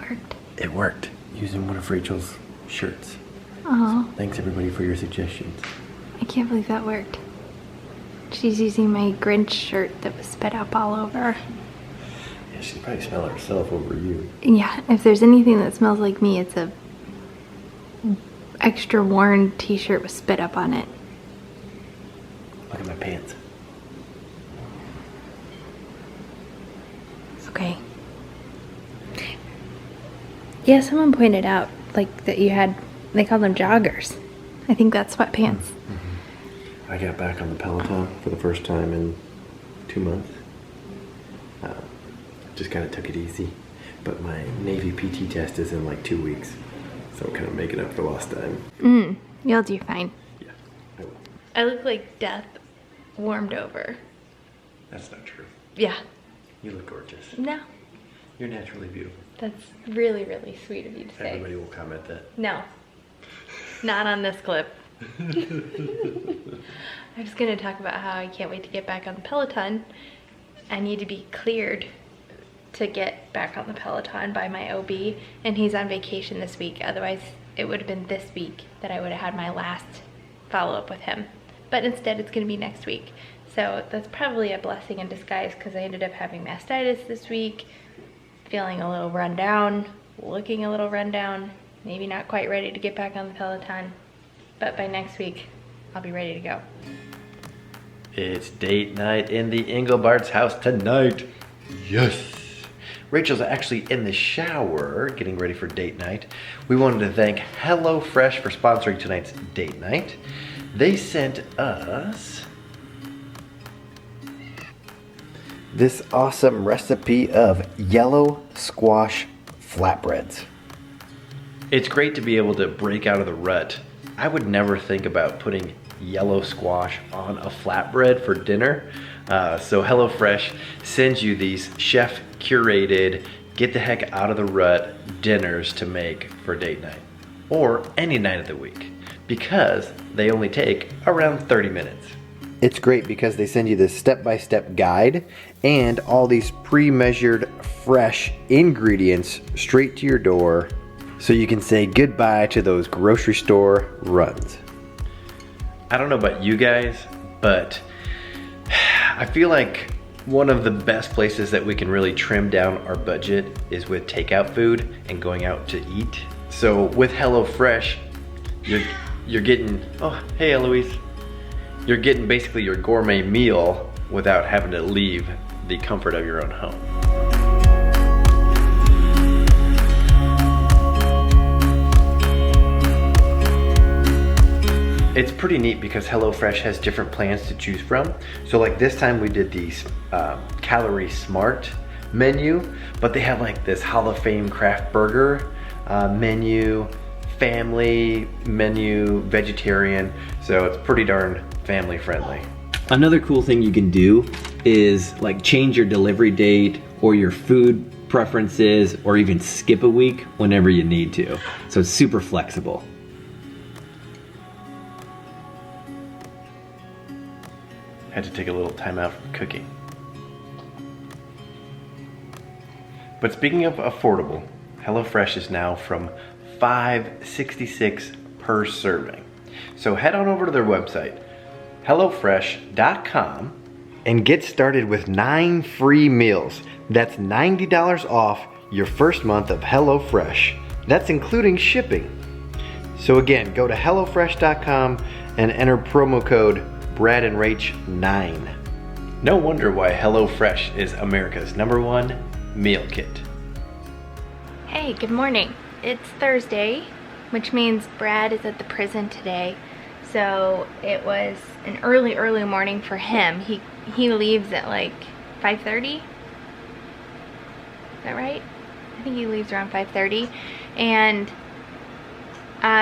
worked? It worked, using one of Rachel's shirts. Oh. So thanks everybody for your suggestions. I can't believe that worked. She's using my Grinch shirt that was spit up all over. Yeah, she'd probably smell it herself over you. Yeah, if there's anything that smells like me, it's a extra worn t-shirt with spit up on it. Look at my pants. Okay. Yeah, someone pointed out, like, that you had, they call them joggers. I think that's sweatpants. Mm-hmm. I got back on the Peloton for the first time in 2 months. Just kind of took it easy. But my Navy PT test is in like 2 weeks. So I'm kind of making up for lost time. You'll do fine. Yeah, I will. I look like death warmed over. That's not true. Yeah. You look gorgeous. No. You're naturally beautiful. That's really, really sweet of you to say. Everybody will comment that. No. Not on this clip. I'm just gonna talk about how I can't wait to get back on the Peloton. I need to be cleared to get back on the Peloton by my OB, and he's on vacation this week. Otherwise, it would have been this week that I would have had my last follow-up with him. But instead, it's gonna be next week. So that's probably a blessing in disguise because I ended up having mastitis this week, feeling a little run down, looking a little run down, maybe not quite ready to get back on the Peloton. But by next week, I'll be ready to go. It's date night in the Engelbart's house tonight. Yes. Rachel's actually in the shower getting ready for date night. We wanted to thank HelloFresh for sponsoring tonight's date night. They sent us this awesome recipe of yellow squash flatbreads. It's great to be able to break out of the rut. I would never think about putting yellow squash on a flatbread for dinner. So HelloFresh sends you these chef curated, get the heck out of the rut dinners to make for date night or any night of the week because they only take around 30 minutes. It's great because they send you this step-by-step guide and all these pre-measured fresh ingredients straight to your door so you can say goodbye to those grocery store runs. I don't know about you guys, but I feel like one of the best places that we can really trim down our budget is with takeout food and going out to eat. So with HelloFresh, you're getting, oh, hey Eloise. You're getting basically your gourmet meal without having to leave the comfort of your own home. It's pretty neat because HelloFresh has different plans to choose from. So like this time we did the Calorie Smart menu, but they have like this Hall of Fame craft burger menu, family menu, vegetarian. So it's pretty darn family friendly. Another cool thing you can do is like change your delivery date or your food preferences or even skip a week whenever you need to. So it's super flexible. Had to take a little time out from cooking. But speaking of affordable, HelloFresh is now from $5.66 per serving. So head on over to their website, HelloFresh.com, and get started with 9 free meals. That's $90 off your first month of HelloFresh. That's including shipping. So again, go to HelloFresh.com and enter promo code Brad and Rach 9. No wonder why HelloFresh is America's #1 meal kit. Hey, good morning. It's Thursday, which means Brad is at the prison today. So it was an early morning for him. He leaves at like 5:30. Is that right? I think he leaves around 5:30. And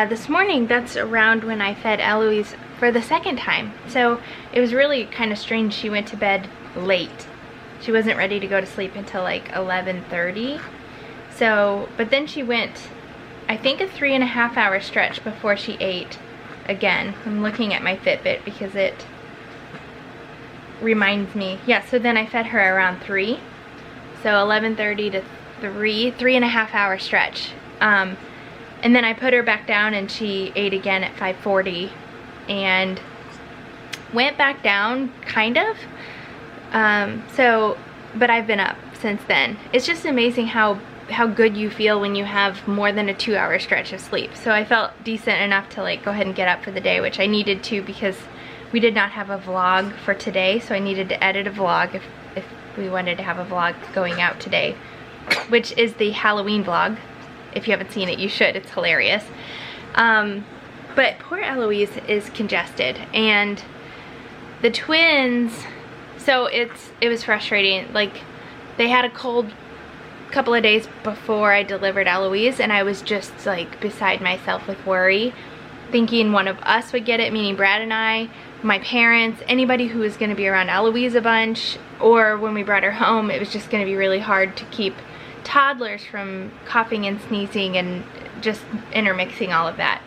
this morning, that's around when I fed Eloise for the second time. So it was really kind of strange. She went to bed late. She wasn't ready to go to sleep until like 11:30. So, but then she went, I think, a 3.5 hour stretch before she ate again. I'm looking at my Fitbit because it reminds me. Yeah, so then I fed her around 3. So 11:30 to three and a half hour stretch. And then I put her back down and she ate again at 5:40 and went back down, kind of. But I've been up since then. It's just amazing how good you feel when you have more than a 2-hour stretch of sleep. So I felt decent enough to like go ahead and get up for the day, which I needed to because we did not have a vlog for today, so I needed to edit a vlog if we wanted to have a vlog going out today, which is the Halloween vlog. If you haven't seen it, you should. It's hilarious. But poor Eloise is congested, and the twins, so it was frustrating. Like, they had a cold couple of days before I delivered Eloise, and I was just like beside myself with worry, thinking one of us would get it, meaning Brad and I, my parents, anybody who was going to be around Eloise a bunch, or when we brought her home, it was just going to be really hard to keep toddlers from coughing and sneezing and just intermixing all of that.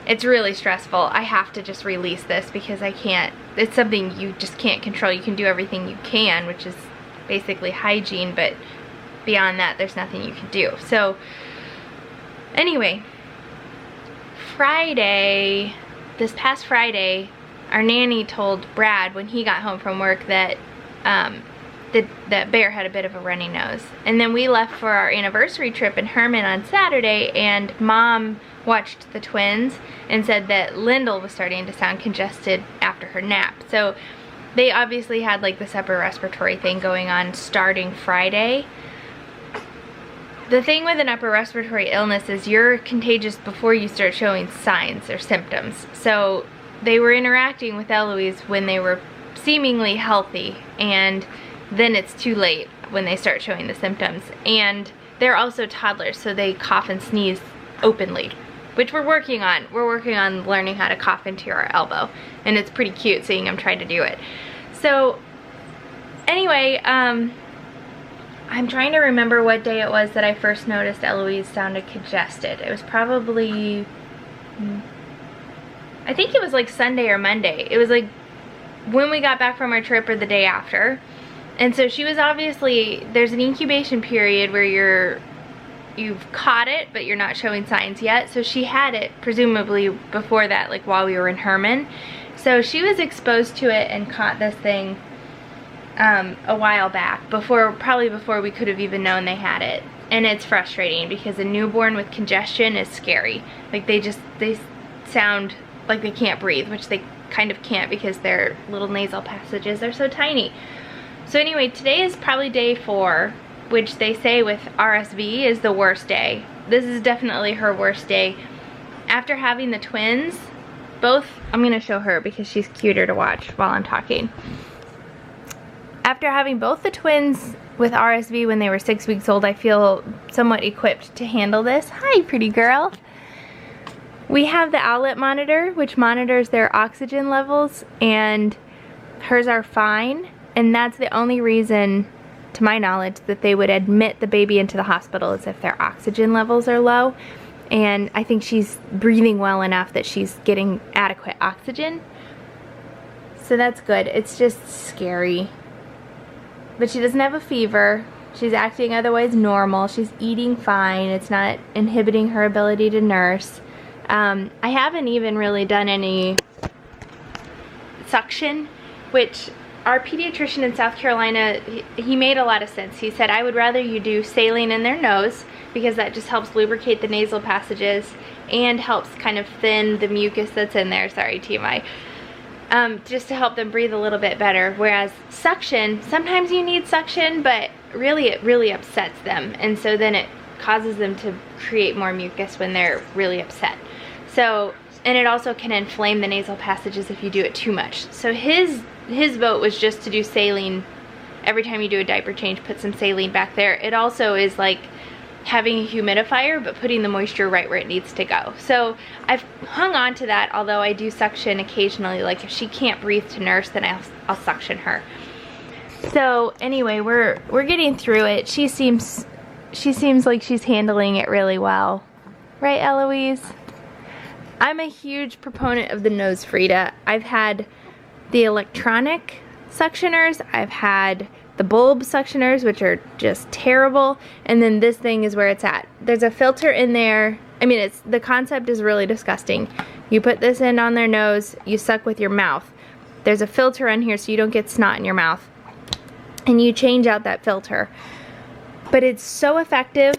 It's really stressful. I have to just release this because I can't, it's something you just can't control. You can do everything you can, which is basically hygiene, but beyond that, there's nothing you can do. So anyway, Friday, this past Friday, our nanny told Brad when he got home from work that that Bear had a bit of a runny nose. And then we left for our anniversary trip in Herman on Saturday, and Mom watched the twins and said that Lyndall was starting to sound congested after her nap. So they obviously had like this upper respiratory thing going on starting Friday. The thing with an upper respiratory illness is you're contagious before you start showing signs or symptoms. So they were interacting with Eloise when they were seemingly healthy, and then it's too late when they start showing the symptoms. And they're also toddlers, so they cough and sneeze openly, which we're working on. We're working on learning how to cough into your elbow, and it's pretty cute seeing them try to do it. So anyway, I'm trying to remember what day it was that I first noticed Eloise sounded congested. It was probably, I think it was like Sunday or Monday. It was like when we got back from our trip or the day after. And so she was obviously, there's an incubation period where you've caught it, but you're not showing signs yet. So she had it presumably before that, like while we were in Herman. So she was exposed to it and caught this thing a while back, probably before we could have even known they had it. And it's frustrating because a newborn with congestion is scary. Like they sound like they can't breathe, which they kind of can't because their little nasal passages are so tiny. So anyway, today is probably day 4, which they say with RSV is the worst day. This is definitely her worst day. After having the twins, both, I'm gonna show her because she's cuter to watch while I'm talking. After having both the twins with RSV when they were 6 weeks old, I feel somewhat equipped to handle this. Hi, pretty girl. We have the Owlet monitor, which monitors their oxygen levels, and hers are fine. And that's the only reason, to my knowledge, that they would admit the baby into the hospital is if their oxygen levels are low. And I think she's breathing well enough that she's getting adequate oxygen. So that's good. It's just scary. But she doesn't have a fever. She's acting otherwise normal. She's eating fine. It's not inhibiting her ability to nurse. I haven't even really done any suction, which our pediatrician in South Carolina, he made a lot of sense. He said, I would rather you do saline in their nose because that just helps lubricate the nasal passages and helps kind of thin the mucus that's in there. Sorry, TMI. Just to help them breathe a little bit better. Whereas suction, sometimes you need suction, but really it really upsets them. And so then it causes them to create more mucus when they're really upset. So, and it also can inflame the nasal passages if you do it too much. So his vote was just to do saline. Every time you do a diaper change, put some saline back there. It also is like having a humidifier, but putting the moisture right where it needs to go. So I've hung on to that, although I do suction occasionally. Like if she can't breathe to nurse, then I'll suction her. So anyway, we're getting through it. She seems like she's handling it really well. Right, Eloise? I'm a huge proponent of the nose Frida. I've had the electronic suctioners, I've had the bulb suctioners, which are just terrible, and then this thing is where it's at. There's a filter in there. I mean, the concept is really disgusting. You put this in on their nose, you suck with your mouth. There's a filter on here so you don't get snot in your mouth, and you change out that filter. But it's so effective,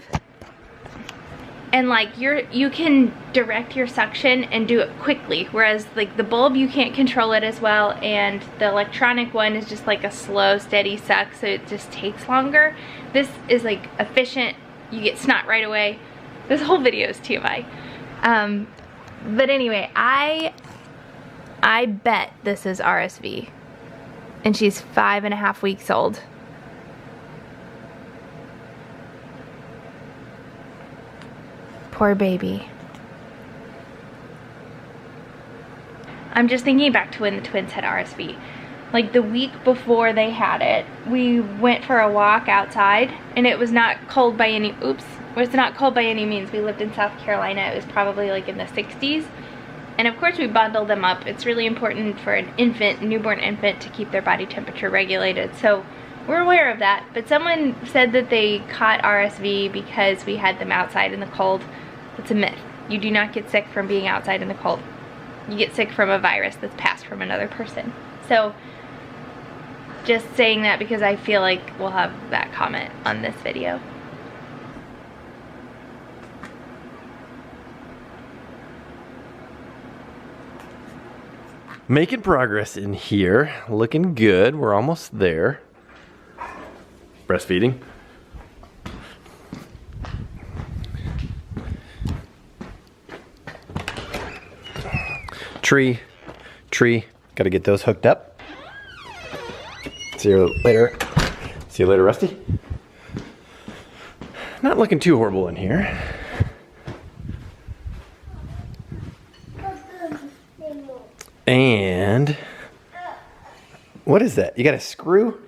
and like you can direct your suction and do it quickly, whereas like the bulb, you can't control it as well, and the electronic one is just like a slow, steady suck, so it just takes longer. This is like efficient. You get snot right away. This whole video is TMI. But anyway, I bet this is RSV, and she's 5.5 weeks old. Poor baby. I'm just thinking back to when the twins had RSV. Like the week before they had it, we went for a walk outside, and it was not cold by any, it was not cold by any means. We lived in South Carolina. It was probably like in the 60s. And of course we bundled them up. It's really important for an infant, newborn infant, to keep their body temperature regulated. So we're aware of that. But someone said that they caught RSV because we had them outside in the cold. It's a myth. You do not get sick from being outside in the cold. You get sick from a virus that's passed from another person. So just saying that because I feel like we'll have that comment on this video. Making progress in here. Looking good. We're almost there. Breastfeeding. Tree. Got to get those hooked up. See you later. See you later, Rusty. Not looking too horrible in here. And what is that? You got a screw?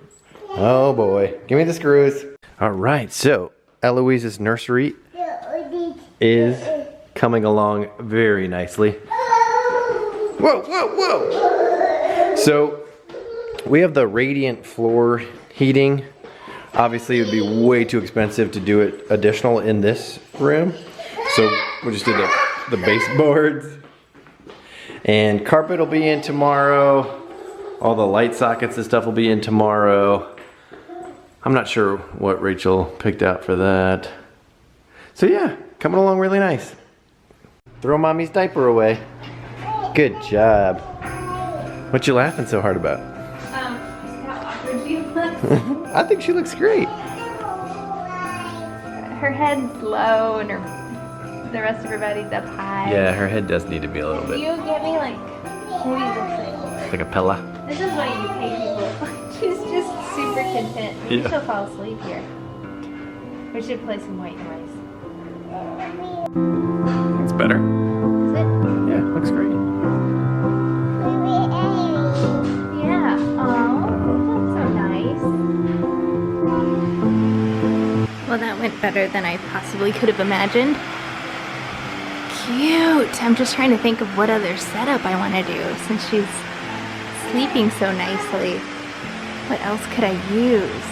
Oh boy. Give me the screws. All right, so Eloise's nursery is coming along very nicely. Whoa. So we have the radiant floor heating. Obviously it would be way too expensive to do it additional in this room. So we just did the baseboards. And carpet will be in tomorrow. All the light sockets and stuff will be in tomorrow. I'm not sure what Rachel picked out for that. So yeah, coming along really nice. Throw mommy's diaper away. Good job. What you laughing so hard about? How awkward she looks. I think she looks great. Her head's low and the rest of her body's up high. Yeah, her head does need to be a little bit. You get me like, maybe this Like a pillow. This is why you pay people. She's just super content. Maybe Yeah. she'll fall asleep here. We should play some white noise. It's better. Is it? Yeah, looks great. Yeah. Oh, that's so nice. Well, that went better than I possibly could have imagined. Cute. I'm just trying to think of what other setup I want to do since she's sleeping so nicely. What else could I use?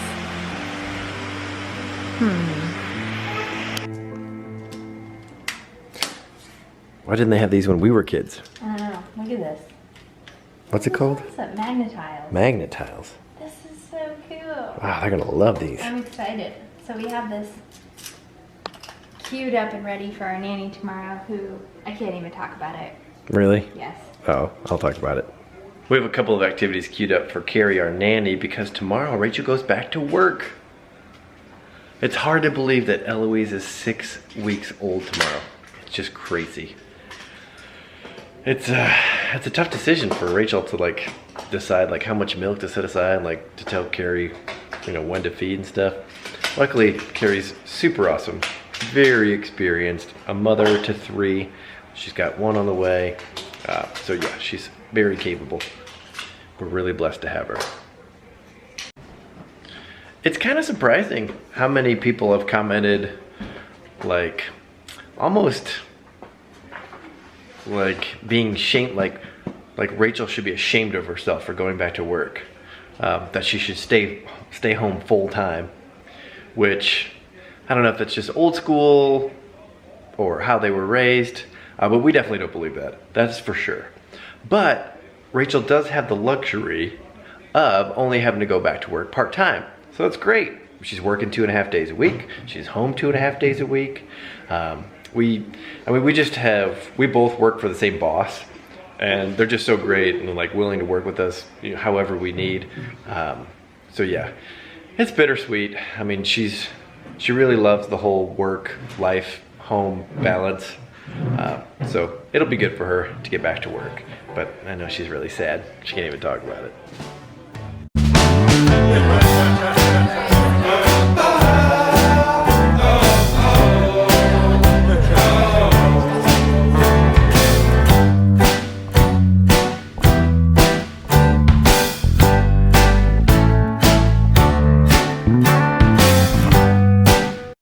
Why didn't they have these when we were kids? I don't know. Look at this. What's it called? What's that? Magnetiles. Magnet tiles. This is so cool. Wow, they're gonna love these. I'm excited. So we have this queued up and ready for our nanny tomorrow, who I can't even talk about it. Really? Yes. Oh, I'll talk about it. We have a couple of activities queued up for Carrie, our nanny, because tomorrow Rachel goes back to work. It's hard to believe that Eloise is 6 weeks old tomorrow. It's just crazy. It's a tough decision for Rachel to like decide like how much milk to set aside, like to tell Carrie, you know, when to feed and stuff. Luckily, Carrie's super awesome, very experienced, a mother to 3. She's got 1 on the way. So yeah, she's very capable. We're really blessed to have her. It's kind of surprising how many people have commented like almost like being shamed, like Rachel should be ashamed of herself for going back to work. that she should stay home full time, which I don't know if that's just old school or how they were raised, but we definitely don't believe that. That's for sure. But Rachel does have the luxury of only having to go back to work part-time. So that's great. She's working 2.5 days a week. She's home 2.5 days a week. We both work for the same boss, and they're just so great and like willing to work with us, you know, however we need. So yeah, it's bittersweet. I mean, she really loves the whole work, life, home balance. So it'll be good for her to get back to work, but I know she's really sad. She can't even talk about it.